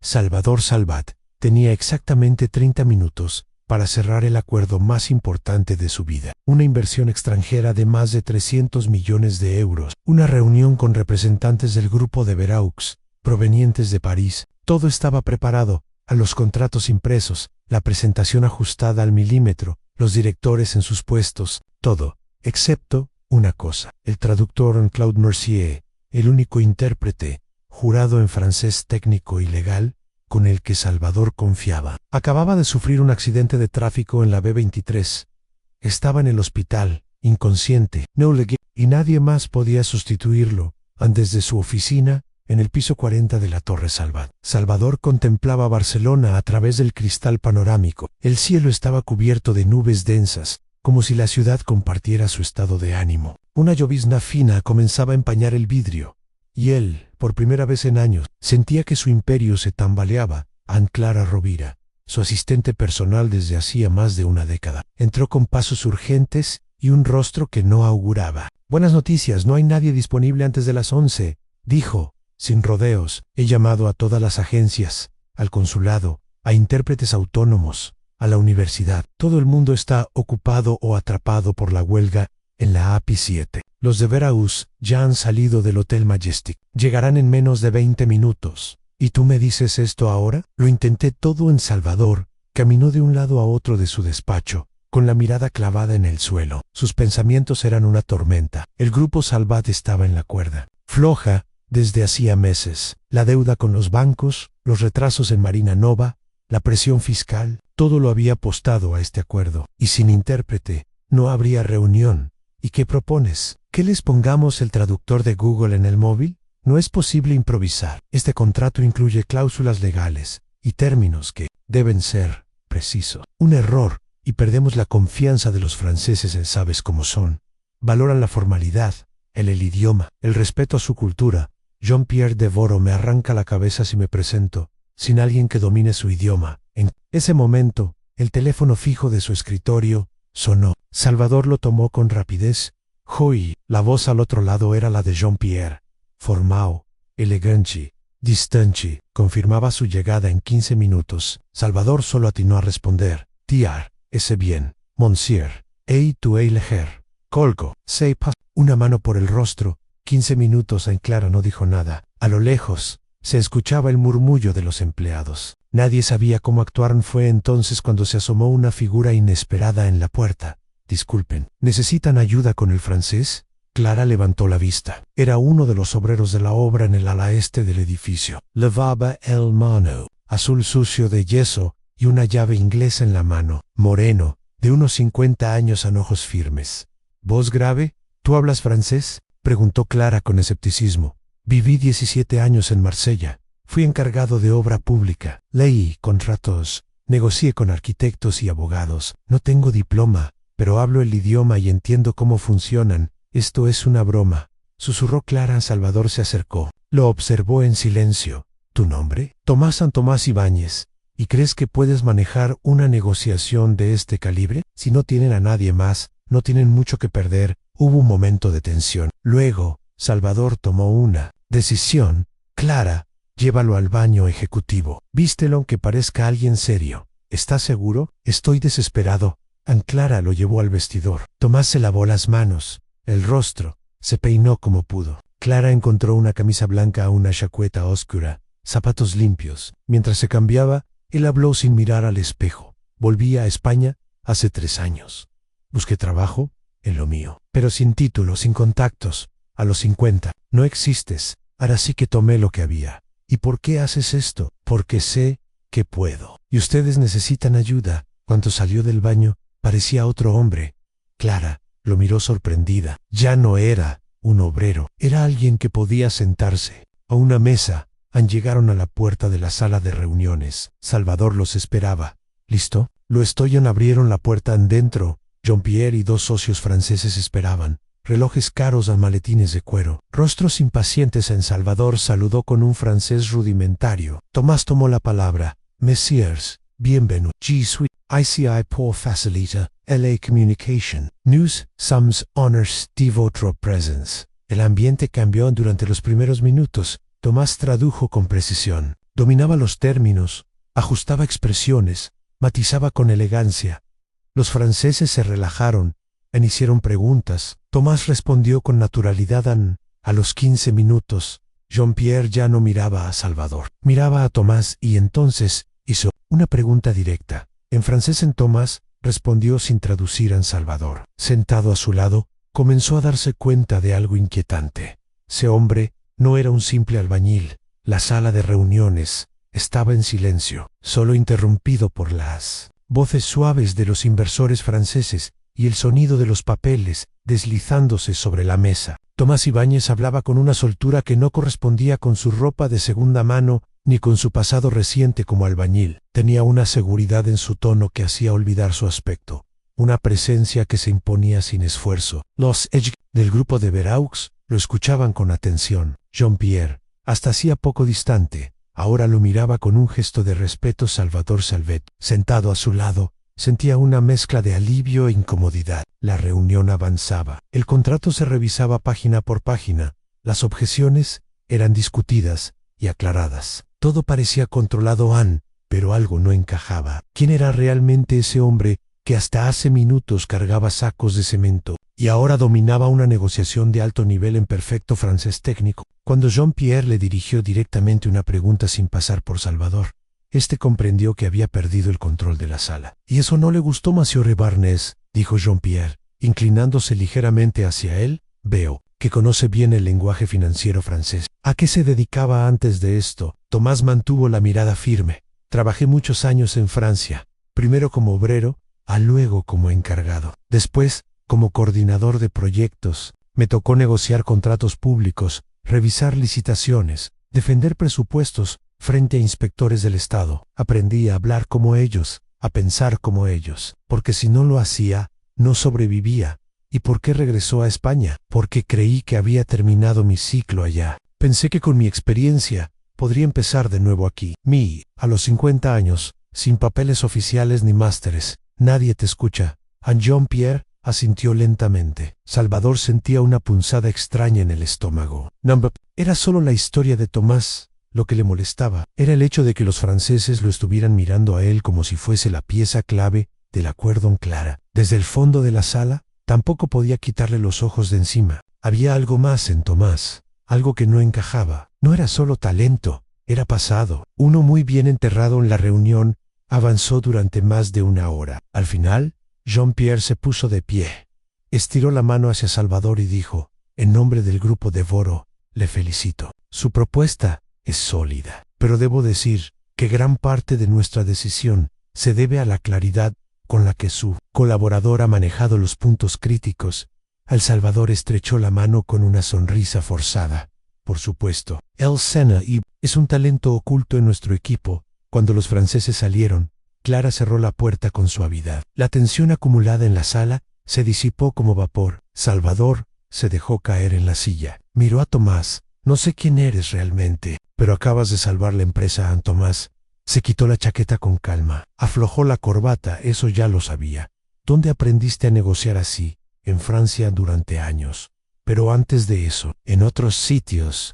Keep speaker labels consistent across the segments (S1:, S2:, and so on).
S1: Salvador Salvat tenía exactamente 30 minutos para cerrar el acuerdo más importante de su vida. Una inversión extranjera de más de 300 millones de euros, una reunión con representantes del grupo de Veraux, provenientes de París. Todo estaba preparado, a los contratos impresos, la presentación ajustada al milímetro, los directores en sus puestos, todo, excepto una cosa. El traductor Claude Mercier, el único intérprete, jurado en francés técnico y legal, con el que Salvador confiaba. Acababa de sufrir un accidente de tráfico en la B23. Estaba en el hospital, inconsciente, y nadie más podía sustituirlo. Desde su oficina, en el piso 40 de la Torre Salvat, Salvador contemplaba Barcelona a través del cristal panorámico. El cielo estaba cubierto de nubes densas, como si la ciudad compartiera su estado de ánimo. Una llovizna fina comenzaba a empañar el vidrio, y él, por primera vez en años, sentía que su imperio se tambaleaba. Anne Clara Rovira, su asistente personal desde hacía más de una década, entró con pasos urgentes y un rostro que no auguraba. «Buenas noticias, no hay nadie disponible antes de las 11», dijo, sin rodeos. «He llamado a todas las agencias, al consulado, a intérpretes autónomos, a la universidad. Todo el mundo está ocupado o atrapado por la huelga en la API 7. Los de Veraux ya han salido del Hotel Majestic. Llegarán en menos de 20 minutos. ¿Y tú me dices esto ahora?» Lo intenté todo en Salvador. Caminó de un lado a otro de su despacho, con la mirada clavada en el suelo. Sus pensamientos eran una tormenta. El grupo Salvat estaba en la cuerda floja desde hacía meses. La deuda con los bancos, los retrasos en Marina Nova, la presión fiscal, todo lo había apostado a este acuerdo. Y sin intérprete, no habría reunión. ¿Y qué propones? ¿Que les pongamos el traductor de Google en el móvil? No es posible improvisar. Este contrato incluye cláusulas legales y términos que deben ser precisos. Un error y perdemos la confianza de los franceses. Sabes cómo son. Valoran la formalidad, el idioma, el respeto a su cultura. Jean-Pierre Devereaux me arranca la cabeza si me presento sin alguien que domine su idioma. En ese momento, el teléfono fijo de su escritorio sonó. Salvador lo tomó con rapidez. «Joy». La voz al otro lado era la de Jean-Pierre. Formao, elegante, distante, confirmaba su llegada en 15 minutos. Salvador solo atinó a responder. «Tiar, ese bien, monsieur, et tu es leger». Colgo, se pasó una mano por el rostro. 15 minutos. Anne Clara no dijo nada. A lo lejos, se escuchaba el murmullo de los empleados. Nadie sabía cómo actuar. Fue entonces cuando se asomó una figura inesperada en la puerta. «Disculpen, ¿necesitan ayuda con el francés?» Clara levantó la vista. Era uno de los obreros de la obra en el ala este del edificio. Levaba el mano, azul sucio de yeso y una llave inglesa en la mano. Moreno, de unos 50 años, con ojos firmes. «¿Voz grave? ¿Tú hablas francés?», preguntó Clara con escepticismo. «Viví 17 años en Marsella. Fui encargado de obra pública. Leí contratos. Negocié con arquitectos y abogados. No tengo diploma, pero hablo el idioma y entiendo cómo funcionan. Esto es una broma», susurró Clara. Salvador se acercó. Lo observó en silencio. «¿Tu nombre?» «Tomás San Tomás Ibáñez. ¿Y crees que puedes manejar una negociación de este calibre? Si no tienen a nadie más, no tienen mucho que perder». Hubo un momento de tensión. Luego, Salvador tomó una decisión. «Clara, llévalo al baño ejecutivo. Vístelo aunque parezca alguien serio. ¿Estás seguro?» «Estoy desesperado». Anne Clara lo llevó al vestidor. Tomás se lavó las manos, el rostro, se peinó como pudo. Clara encontró una camisa blanca, una chaqueta oscura, zapatos limpios. Mientras se cambiaba, él habló sin mirar al espejo. «Volví a España hace 3 años. Busqué trabajo en lo mío, pero sin título, sin contactos. A los 50. No existes. Ahora sí que tomé lo que había. ¿Y por qué haces esto?» «Porque sé que puedo. Y ustedes necesitan ayuda». Cuando salió del baño, parecía otro hombre. Clara lo miró sorprendida. Ya no era un obrero. Era alguien que podía sentarse a una mesa. Llegaron a la puerta de la sala de reuniones. Salvador los esperaba. «¿Listo?» «Lo estoy». Abrieron la puerta. Dentro, Jean-Pierre y 2 socios franceses esperaban. Relojes caros a maletines de cuero. Rostros impacientes. En Salvador saludó con un francés rudimentario. Tomás tomó la palabra. «Messieurs, bienvenue. Je suis ici pour faciliter la communication. Nous sommes honours de votre présence». El ambiente cambió durante los primeros minutos. Tomás tradujo con precisión. Dominaba los términos, ajustaba expresiones, matizaba con elegancia. Los franceses se relajaron, hicieron preguntas. Tomás respondió con naturalidad. A los 15 minutos, Jean-Pierre ya no miraba a Salvador. Miraba a Tomás y entonces hizo una pregunta directa. En francés Tomás respondió sin traducir a Salvador. Sentado a su lado, comenzó a darse cuenta de algo inquietante. Ese hombre no era un simple albañil. La sala de reuniones estaba en silencio, solo interrumpido por las voces suaves de los inversores franceses y el sonido de los papeles deslizándose sobre la mesa. Tomás Ibáñez hablaba con una soltura que no correspondía con su ropa de segunda mano ni con su pasado reciente como albañil. Tenía una seguridad en su tono que hacía olvidar su aspecto, una presencia que se imponía sin esfuerzo. Los Edge del grupo de Veraux lo escuchaban con atención. Jean-Pierre, hasta hacía poco distante, ahora lo miraba con un gesto de respeto. Salvador Salvet, sentado a su lado, sentía una mezcla de alivio e incomodidad. La reunión avanzaba. El contrato se revisaba página por página. Las objeciones eran discutidas y aclaradas. Todo parecía controlado, pero algo no encajaba. ¿Quién era realmente ese hombre que hasta hace minutos cargaba sacos de cemento y ahora dominaba una negociación de alto nivel en perfecto francés técnico? Cuando Jean-Pierre le dirigió directamente una pregunta sin pasar por Salvador, este comprendió que había perdido el control de la sala. «¿Y eso no le gustó, Monsieur Barnes?», dijo Jean-Pierre, inclinándose ligeramente hacia él. «Veo que conoce bien el lenguaje financiero francés. ¿A qué se dedicaba antes de esto?». Tomás mantuvo la mirada firme. «Trabajé muchos años en Francia, primero como obrero, luego como encargado. Después, como coordinador de proyectos. Me tocó negociar contratos públicos, revisar licitaciones, defender presupuestos frente a inspectores del Estado. Aprendí a hablar como ellos, a pensar como ellos, porque si no lo hacía, no sobrevivía». «¿Y por qué regresó a España?». «Porque creí que había terminado mi ciclo allá. Pensé que con mi experiencia podría empezar de nuevo aquí». «A los 50 años, sin papeles oficiales ni másteres, nadie te escucha». Jean-Pierre asintió lentamente. Salvador sentía una punzada extraña en el estómago. Era solo la historia de Tomás. Lo que le molestaba era el hecho de que los franceses lo estuvieran mirando a él como si fuese la pieza clave del acuerdo clara. Desde el fondo de la sala, tampoco podía quitarle los ojos de encima. Había algo más en Tomás, algo que no encajaba. No era solo talento, era pasado. Uno muy bien enterrado. En la reunión avanzó durante más de una hora. Al final, Jean-Pierre se puso de pie. Estiró la mano hacia Salvador y dijo: «En nombre del grupo de Voro, le felicito. Su propuesta es sólida, pero debo decir que gran parte de nuestra decisión se debe a la claridad con la que su colaborador ha manejado los puntos críticos». El Salvador estrechó la mano con una sonrisa forzada. «Por supuesto, el Sena y es un talento oculto en nuestro equipo». Cuando los franceses salieron, Clara cerró la puerta con suavidad. La tensión acumulada en la sala se disipó como vapor. Salvador se dejó caer en la silla. Miró a Tomás. «No sé quién eres realmente, pero acabas de salvar la empresa a Tomás». Se quitó la chaqueta con calma. Aflojó la corbata. «Eso ya lo sabía». «¿Dónde aprendiste a negociar así?» «En Francia durante años. Pero antes de eso, en otros sitios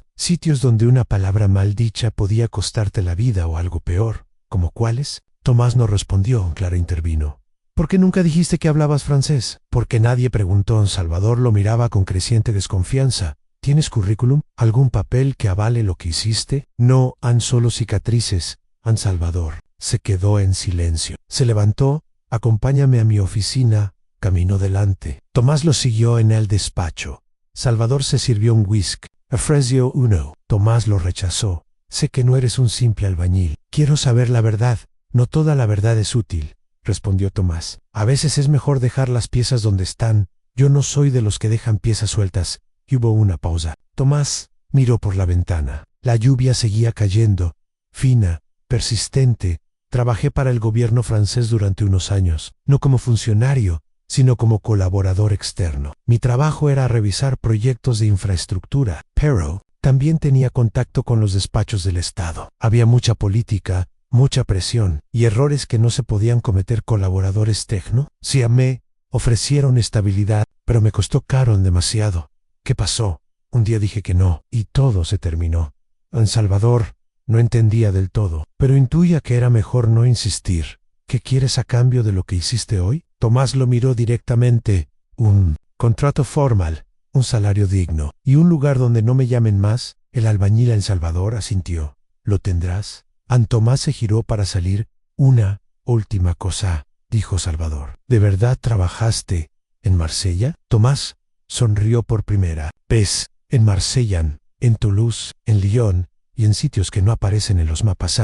S1: donde una palabra mal dicha podía costarte la vida o algo peor». «¿Como cuáles?». Tomás no respondió. Clara intervino. «¿Por qué nunca dijiste que hablabas francés?». «Porque nadie preguntó». Salvador lo miraba con creciente desconfianza. «¿Tienes currículum? ¿Algún papel que avale lo que hiciste?». «No, solo cicatrices». Salvador se quedó en silencio. Se levantó. «Acompáñame a mi oficina». Caminó delante. Tomás lo siguió en el despacho. Salvador se sirvió un whisky. «Ofreció uno». Tomás lo rechazó. «Sé que no eres un simple albañil. Quiero saber la verdad». «No toda la verdad es útil», respondió Tomás. «A veces es mejor dejar las piezas donde están. Yo no soy de los que dejan piezas sueltas». Y hubo una pausa. Tomás miró por la ventana. La lluvia seguía cayendo, fina, persistente. «Trabajé para el gobierno francés durante unos años, no como funcionario, sino como colaborador externo. Mi trabajo era revisar proyectos de infraestructura, pero también tenía contacto con los despachos del Estado. Había mucha política, mucha presión y errores que no se podían cometer colaboradores tecno. Sí, me ofrecieron estabilidad, pero me costó caro en demasiado. ¿Qué pasó? Un día dije que no, y todo se terminó». En Salvador No entendía del todo, pero intuía que era mejor no insistir. ¿Qué quieres a cambio de lo que hiciste hoy? Tomás lo miró directamente. Un contrato formal, un salario digno y un lugar donde no me llamen más. El albañil El Salvador asintió. ¿Lo tendrás? Tomás se giró para salir. Una última cosa, dijo Salvador. ¿De verdad trabajaste en Marsella? Tomás sonrió por primera vez. En Marsella, en Toulouse, en Lyon y en sitios que no aparecen en los mapas.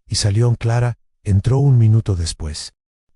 S1: Y salió en Clara, entró un minuto después.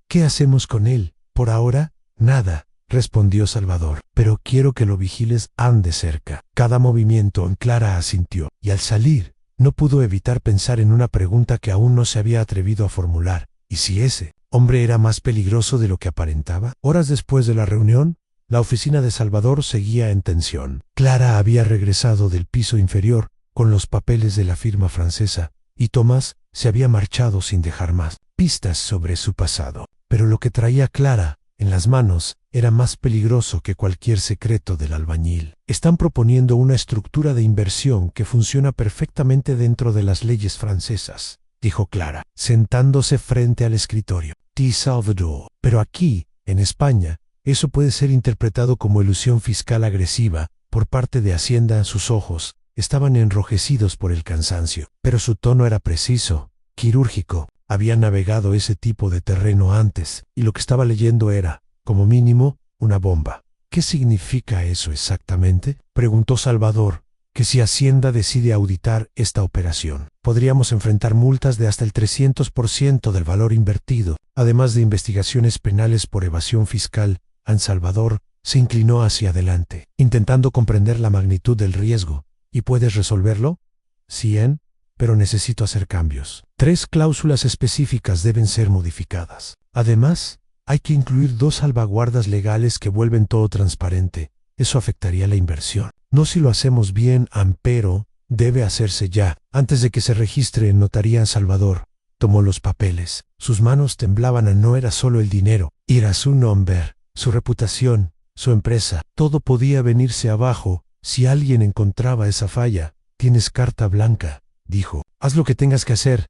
S1: ¿Qué hacemos con él? Por ahora, nada, respondió Salvador, pero quiero que lo vigiles de cerca. Cada movimiento. En Clara asintió, y al salir, no pudo evitar pensar en una pregunta que aún no se había atrevido a formular. ¿Y si ese hombre era más peligroso de lo que aparentaba? Horas después de la reunión, la oficina de Salvador seguía en tensión. Clara había regresado del piso inferior con los papeles de la firma francesa, y Tomás se había marchado sin dejar más pistas sobre su pasado. Pero lo que traía Clara en las manos era más peligroso que cualquier secreto del albañil. Están proponiendo una estructura de inversión que funciona perfectamente dentro de las leyes francesas, dijo Clara, sentándose frente al escritorio. Salvador. Pero aquí, en España, eso puede ser interpretado como elusión fiscal agresiva por parte de Hacienda. Sus ojos estaban enrojecidos por el cansancio, pero su tono era preciso, quirúrgico. Había navegado ese tipo de terreno antes, y lo que estaba leyendo era, como mínimo, una bomba. ¿Qué significa eso exactamente?, preguntó Salvador. Que si Hacienda decide auditar esta operación, podríamos enfrentar multas de hasta el 300% del valor invertido, además de investigaciones penales por evasión fiscal. Salvador se inclinó hacia adelante, intentando comprender la magnitud del riesgo. ¿Y puedes resolverlo? Sí, pero necesito hacer cambios. 3 cláusulas específicas deben ser modificadas. Además, hay que incluir 2 salvaguardas legales que vuelven todo transparente. Eso afectaría la inversión. No si lo hacemos bien, pero debe hacerse ya, antes de que se registre en notaría. Salvador tomó los papeles. Sus manos temblaban. No era solo el dinero, era su nombre, su reputación, su empresa. Todo podía venirse abajo si alguien encontraba esa falla. Tienes carta blanca, dijo. Haz lo que tengas que hacer.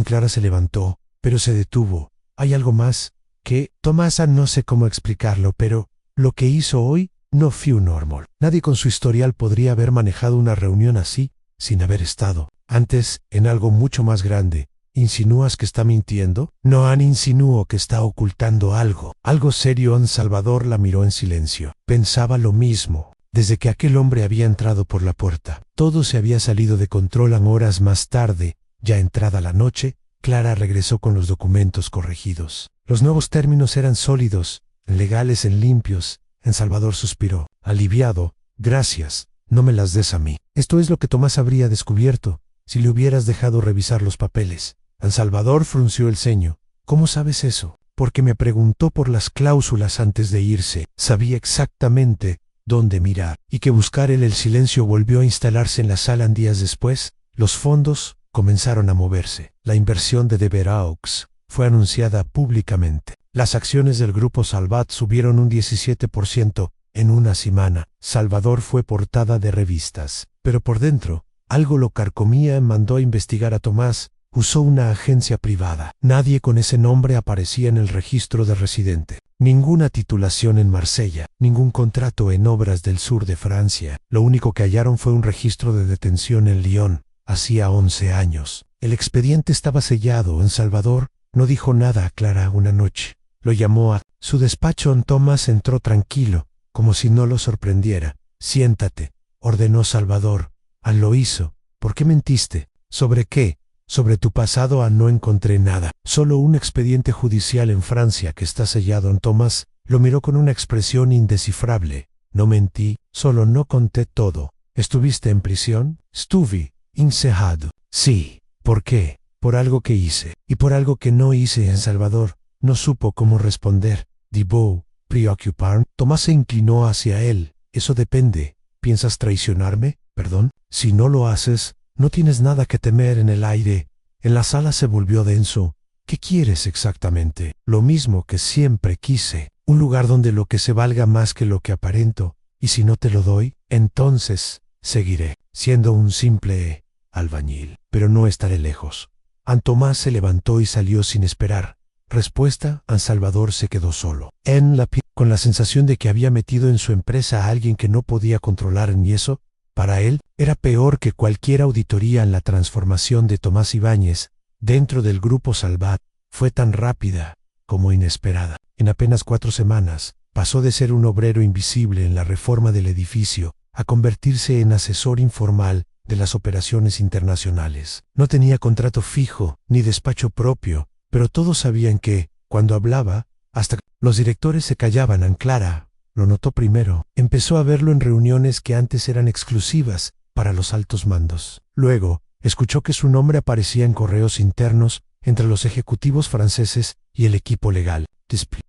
S1: Clara se levantó, pero se detuvo. ¿Hay algo más? ¿Qué? Tomás, no sé cómo explicarlo, pero lo que hizo hoy no fue normal. Nadie con su historial podría haber manejado una reunión así sin haber estado antes en algo mucho más grande. ¿Insinúas que está mintiendo? No, insinúo que está ocultando algo serio. Salvador la miró en silencio. Pensaba lo mismo. Desde que aquel hombre había entrado por la puerta, todo se había salido de control. Horas más tarde, ya entrada la noche, Clara regresó con los documentos corregidos. Los nuevos términos eran sólidos, legales, limpios. Salvador suspiró, aliviado. Gracias, no me las des a mí. Esto es lo que Tomás habría descubierto si le hubieras dejado revisar los papeles. Salvador frunció el ceño. ¿Cómo sabes eso? Porque me preguntó por las cláusulas antes de irse. Sabía exactamente dónde mirar y que buscar. El silencio volvió a instalarse en la sala. Días después, los fondos comenzaron a moverse. La inversión de Deveraux fue anunciada públicamente. Las acciones del grupo Salvat subieron un 17% en una semana. Salvador fue portada de revistas, pero por dentro, algo lo carcomía. Mandó a investigar a Tomás. Usó una agencia privada. Nadie con ese nombre aparecía en el registro de residente. Ninguna titulación en Marsella, ningún contrato en obras del sur de Francia. Lo único que hallaron fue un registro de detención en Lyon, hacía 11 años. El expediente estaba sellado. Salvador no dijo nada a Clara una noche. Lo llamó a su despacho. Tomás entró tranquilo, como si no lo sorprendiera. Siéntate, ordenó Salvador. Lo hizo. ¿Por qué mentiste? ¿Sobre qué? Sobre tu pasado. No encontré nada. Solo un expediente judicial en Francia que está sellado. Tomás lo miró con una expresión indescifrable. No mentí, solo no conté todo. ¿Estuviste en prisión? Estuve encerrado. Sí. ¿Por qué? Por algo que hice y por algo que no hice. Salvador no supo cómo responder. Debo preocupar. Tomás se inclinó hacia él. Eso depende. ¿Piensas traicionarme? Perdón. Si no lo haces, no tienes nada que temer. En el aire, en la sala se volvió denso. ¿Qué quieres exactamente? Lo mismo que siempre quise. Un lugar donde lo que se valga más que lo que aparento. Y si no te lo doy, entonces seguiré siendo un simple albañil. Pero no estaré lejos. Tomás se levantó y salió sin esperar respuesta. Salvador se quedó solo en la con la sensación de que había metido en su empresa a alguien que no podía controlar, y eso, para él, era peor que cualquier auditoría. En la transformación de Tomás Ibáñez dentro del Grupo Salvat fue tan rápida como inesperada. En apenas 4 semanas, pasó de ser un obrero invisible en la reforma del edificio a convertirse en asesor informal de las operaciones internacionales. No tenía contrato fijo ni despacho propio, pero todos sabían que, cuando hablaba, hasta los directores se callaban. Clara lo notó primero. Empezó a verlo en reuniones que antes eran exclusivas para los altos mandos. Luego, escuchó que su nombre aparecía en correos internos entre los ejecutivos franceses y el equipo legal.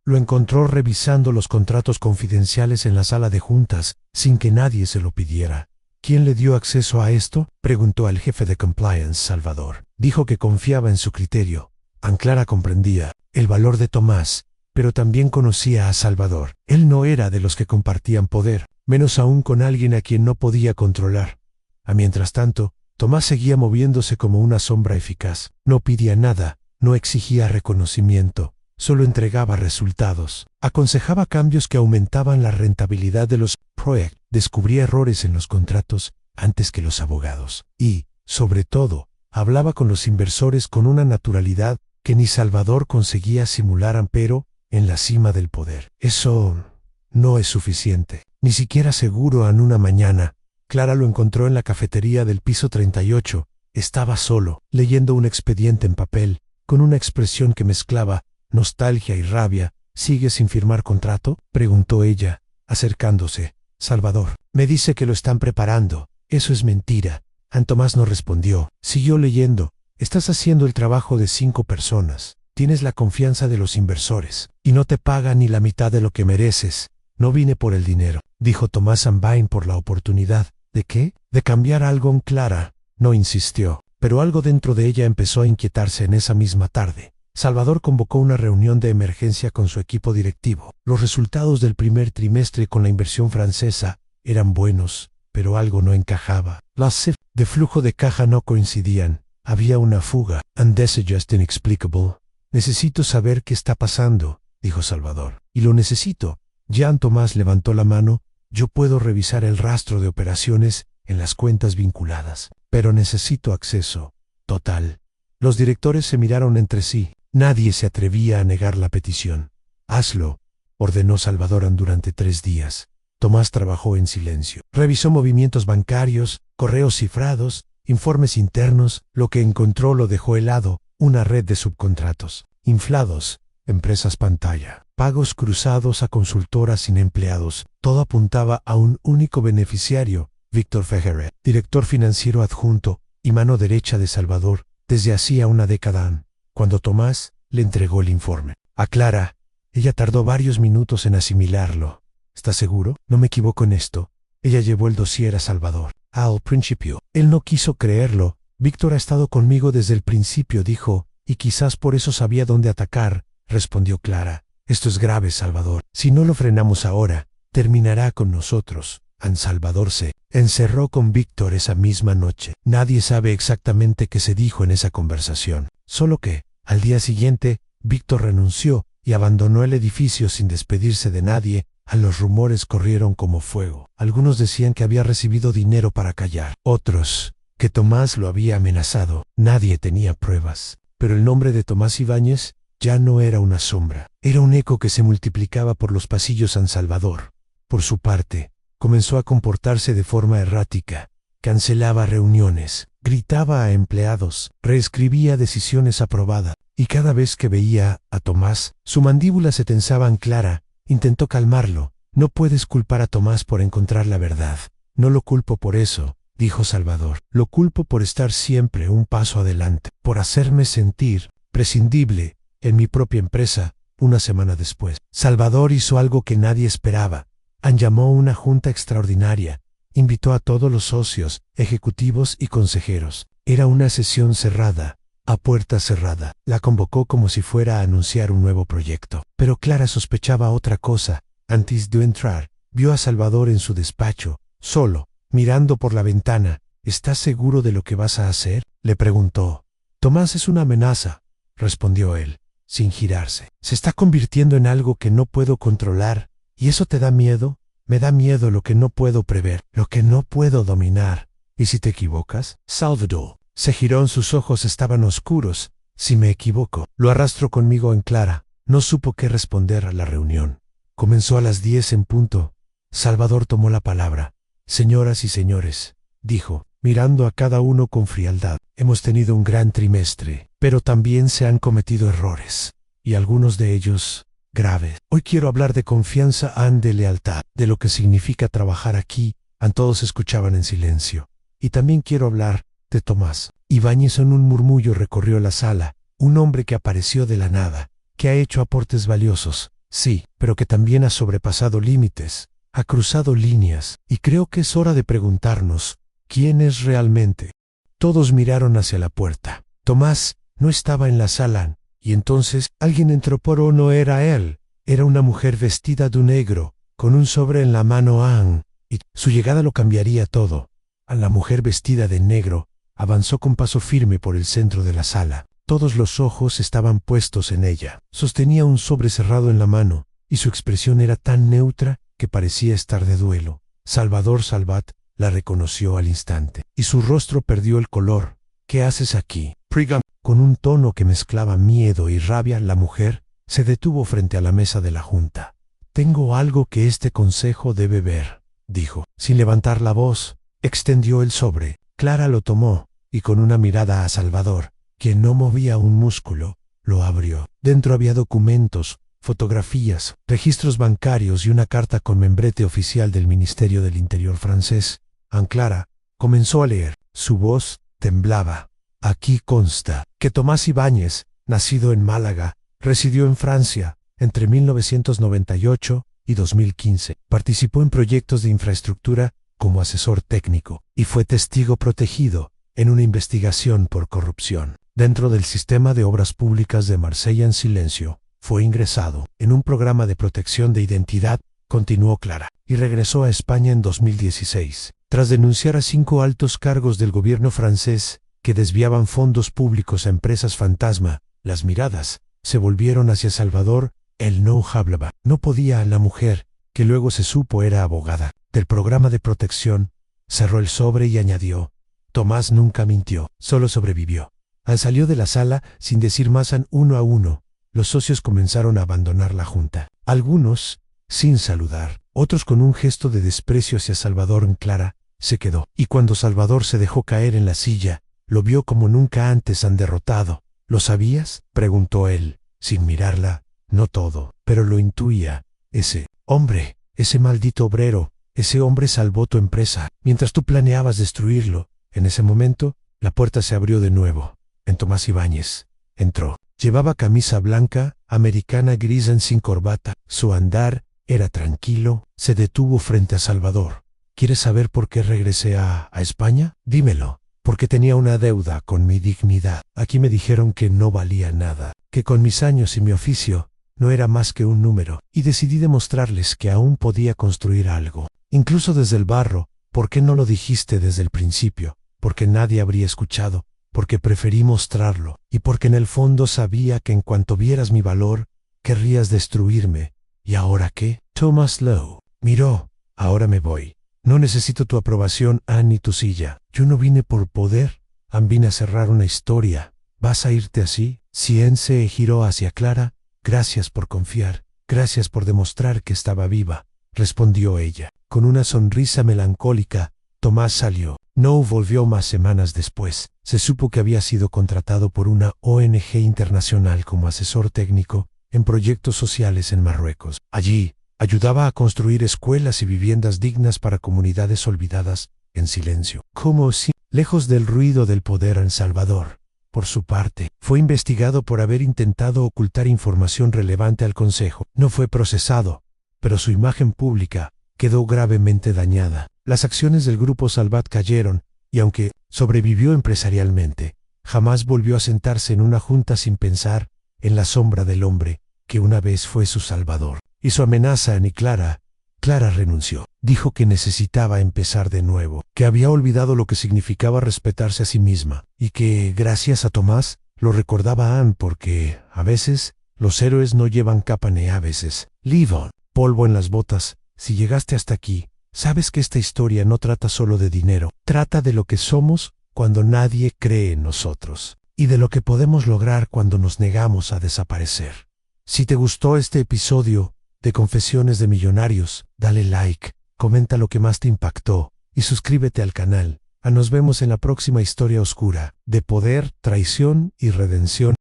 S1: Lo encontró revisando los contratos confidenciales en la sala de juntas, sin que nadie se lo pidiera. ¿Quién le dio acceso a esto?, preguntó al jefe de compliance, Salvador. Dijo que confiaba en su criterio. Clara comprendía el valor de Tomás, pero también conocía a Salvador. Él no era de los que compartían poder, menos aún con alguien a quien no podía controlar. Mientras tanto, Tomás seguía moviéndose como una sombra eficaz. No pedía nada, no exigía reconocimiento, solo entregaba resultados. Aconsejaba cambios que aumentaban la rentabilidad de los proyectos. Descubría errores en los contratos antes que los abogados. Y, sobre todo, hablaba con los inversores con una naturalidad que ni Salvador conseguía simular. Pero, en la cima del poder, eso no es suficiente. Ni siquiera seguro. En una mañana, Clara lo encontró en la cafetería del piso 38. Estaba solo, leyendo un expediente en papel, con una expresión que mezclaba nostalgia y rabia. ¿Sigue sin firmar contrato?, preguntó ella, acercándose. Salvador, me dice que lo están preparando. Eso es mentira. Tomás no respondió. Siguió leyendo. Estás haciendo el trabajo de 5 personas. Tienes la confianza de los inversores. Y no te pagan ni la mitad de lo que mereces. No vine por el dinero, dijo Tomás. Vain por la oportunidad. ¿De qué? De cambiar algo. Clara no insistió, pero algo dentro de ella empezó a inquietarse. En esa misma tarde, Salvador convocó una reunión de emergencia con su equipo directivo. Los resultados del primer trimestre con la inversión francesa eran buenos, pero algo no encajaba. Las cifras de flujo de caja no coincidían. Había una fuga. "And this is just inexplicable. Necesito saber qué está pasando", dijo Salvador. "Y lo necesito". Jean Tomás levantó la mano. "Yo puedo revisar el rastro de operaciones en las cuentas vinculadas, pero necesito acceso total". Los directores se miraron entre sí. Nadie se atrevía a negar la petición. "Hazlo", ordenó Salvador. Durante 3 días, Tomás trabajó en silencio. Revisó movimientos bancarios, correos cifrados, informes internos. Lo que encontró lo dejó helado. Una red de subcontratos inflados, empresas pantalla, pagos cruzados a consultoras sin empleados. Todo apuntaba a un único beneficiario, Víctor Ferrer, director financiero adjunto y mano derecha de Salvador desde hacía una década. Cuando Tomás le entregó el informe a Clara, ella tardó varios minutos en asimilarlo. ¿Estás seguro? No me equivoco en esto. Ella llevó el dossier a Salvador. Al principio, él no quiso creerlo. "Víctor ha estado conmigo desde el principio", dijo, "y quizás por eso sabía dónde atacar", respondió Clara. "Esto es grave, Salvador. Si no lo frenamos ahora, terminará con nosotros". Salvador se encerró con Víctor esa misma noche. Nadie sabe exactamente qué se dijo en esa conversación, solo que, al día siguiente, Víctor renunció y abandonó el edificio sin despedirse de nadie. Los rumores corrieron como fuego. Algunos decían que había recibido dinero para callar. Otros, que Tomás lo había amenazado. Nadie tenía pruebas. Pero el nombre de Tomás Ibáñez ya no era una sombra. Era un eco que se multiplicaba por los pasillos. San Salvador, por su parte, comenzó a comportarse de forma errática. Cancelaba reuniones, gritaba a empleados, reescribía decisiones aprobadas. Y cada vez que veía a Tomás, su mandíbula se tensaba. Clara intentó calmarlo. "No puedes culpar a Tomás por encontrar la verdad". "No lo culpo por eso", dijo Salvador. "Lo culpo por estar siempre un paso adelante, por hacerme sentir prescindible en mi propia empresa". Una semana después, Salvador hizo algo que nadie esperaba. Llamó una junta extraordinaria. Invitó a todos los socios, ejecutivos y consejeros. Era una sesión cerrada, a puerta cerrada. La convocó como si fuera a anunciar un nuevo proyecto. Pero Clara sospechaba otra cosa. Antes de entrar, vio a Salvador en su despacho, solo, mirando por la ventana. ¿Estás seguro de lo que vas a hacer?, le preguntó. Tomás es una amenaza, respondió él, sin girarse. Se está convirtiendo en algo que no puedo controlar. ¿Y eso te da miedo? Me da miedo lo que no puedo prever, lo que no puedo dominar. ¿Y si te equivocas? Salvador se giró, sus ojos estaban oscuros. Si me equivoco, lo arrastro conmigo en Clara. No supo qué responder a la reunión. Comenzó a las 10 en punto. Salvador tomó la palabra. Señoras y señores, dijo, mirando a cada uno con frialdad, hemos tenido un gran trimestre, pero también se han cometido errores, y algunos de ellos graves. Hoy quiero hablar de confianza y de lealtad, de lo que significa trabajar aquí. Todos escuchaban en silencio. Y también quiero hablar de Tomás. Ibáñez en un murmullo recorrió la sala, un hombre que apareció de la nada, que ha hecho aportes valiosos, sí, pero que también ha sobrepasado límites, ha cruzado líneas, y creo que es hora de preguntarnos, ¿quién es realmente? Todos miraron hacia la puerta. Tomás no estaba en la sala, y entonces alguien entró, pero no era él, era una mujer vestida de negro, con un sobre en la mano, y su llegada lo cambiaría todo. A la mujer vestida de negro avanzó con paso firme por el centro de la sala. Todos los ojos estaban puestos en ella. Sostenía un sobre cerrado en la mano, y su expresión era tan neutra que parecía estar de duelo. Salvador Salvat la reconoció al instante, y su rostro perdió el color. ¿Qué haces aquí, Prigam? Con un tono que mezclaba miedo y rabia, la mujer se detuvo frente a la mesa de la junta. Tengo algo que este consejo debe ver, dijo. Sin levantar la voz, extendió el sobre. Clara lo tomó, y con una mirada a Salvador, que no movía un músculo, lo abrió. Dentro había documentos, fotografías, registros bancarios y una carta con membrete oficial del Ministerio del Interior francés. Clara comenzó a leer. Su voz temblaba. Aquí consta que Tomás Ibáñez, nacido en Málaga, residió en Francia entre 1998 y 2015. Participó en proyectos de infraestructura como asesor técnico y fue testigo protegido en una investigación por corrupción. Dentro del sistema de obras públicas de Marsella en silencio, fue ingresado en un programa de protección de identidad, continuó Clara, y regresó a España en 2016, tras denunciar a 5 altos cargos del gobierno francés que desviaban fondos públicos a empresas fantasma. Las miradas se volvieron hacia Salvador. Él no hablaba. No podía. La mujer, que luego se supo era abogada del programa de protección, cerró el sobre y añadió, Tomás nunca mintió, solo sobrevivió. Salió de la sala sin decir más. Uno a uno, los socios comenzaron a abandonar la junta. Algunos sin saludar, otros con un gesto de desprecio hacia Salvador. Clara se quedó, y cuando Salvador se dejó caer en la silla, lo vio como nunca antes. Derrotado. ¿Lo sabías?, preguntó él, sin mirarla. No todo, pero lo intuía. Ese hombre, ese maldito obrero, ese hombre salvó tu empresa, mientras tú planeabas destruirlo. En ese momento, la puerta se abrió de nuevo. Tomás Ibáñez entró. Llevaba camisa blanca, americana gris sin corbata. Su andar era tranquilo. Se detuvo frente a Salvador. ¿Quieres saber por qué regresé a España? Dímelo. Porque tenía una deuda con mi dignidad. Aquí me dijeron que no valía nada, que con mis años y mi oficio no era más que un número, y decidí demostrarles que aún podía construir algo, incluso desde el barro. ¿Por qué no lo dijiste desde el principio? Porque nadie habría escuchado, porque preferí mostrarlo, y porque en el fondo sabía que en cuanto vieras mi valor, querrías destruirme. ¿Y ahora qué? Thomas Lowe miró. Ahora me voy. No necesito tu aprobación, ni tu silla. Yo no vine por poder, vine a cerrar una historia. ¿Vas a irte así? Cien se giró hacia Clara. Gracias por confiar, gracias por demostrar que estaba viva, respondió ella. Con una sonrisa melancólica, Tomás salió. No volvió más. Semanas después, se supo que había sido contratado por una ONG internacional como asesor técnico en proyectos sociales en Marruecos. Allí, ayudaba a construir escuelas y viviendas dignas para comunidades olvidadas en silencio, como si, lejos del ruido del poder. En Salvador, por su parte, fue investigado por haber intentado ocultar información relevante al Consejo. No fue procesado, pero su imagen pública quedó gravemente dañada. Las acciones del Grupo Salvat cayeron, y aunque sobrevivió empresarialmente, jamás volvió a sentarse en una junta sin pensar en la sombra del hombre que una vez fue su salvador. Y su amenaza, ni Clara Clara renunció. Dijo que necesitaba empezar de nuevo, que había olvidado lo que significaba respetarse a sí misma, y que, gracias a Tomás, lo recordaba Anne porque, a veces, los héroes no llevan capa ni a veces. Live on. Polvo en las botas. Si llegaste hasta aquí, sabes que esta historia no trata solo de dinero, trata de lo que somos cuando nadie cree en nosotros, y de lo que podemos lograr cuando nos negamos a desaparecer. Si te gustó este episodio de Confesiones de Millonarios, dale like, comenta lo que más te impactó y suscríbete al canal. Nos vemos en la próxima historia oscura de poder, traición y redención.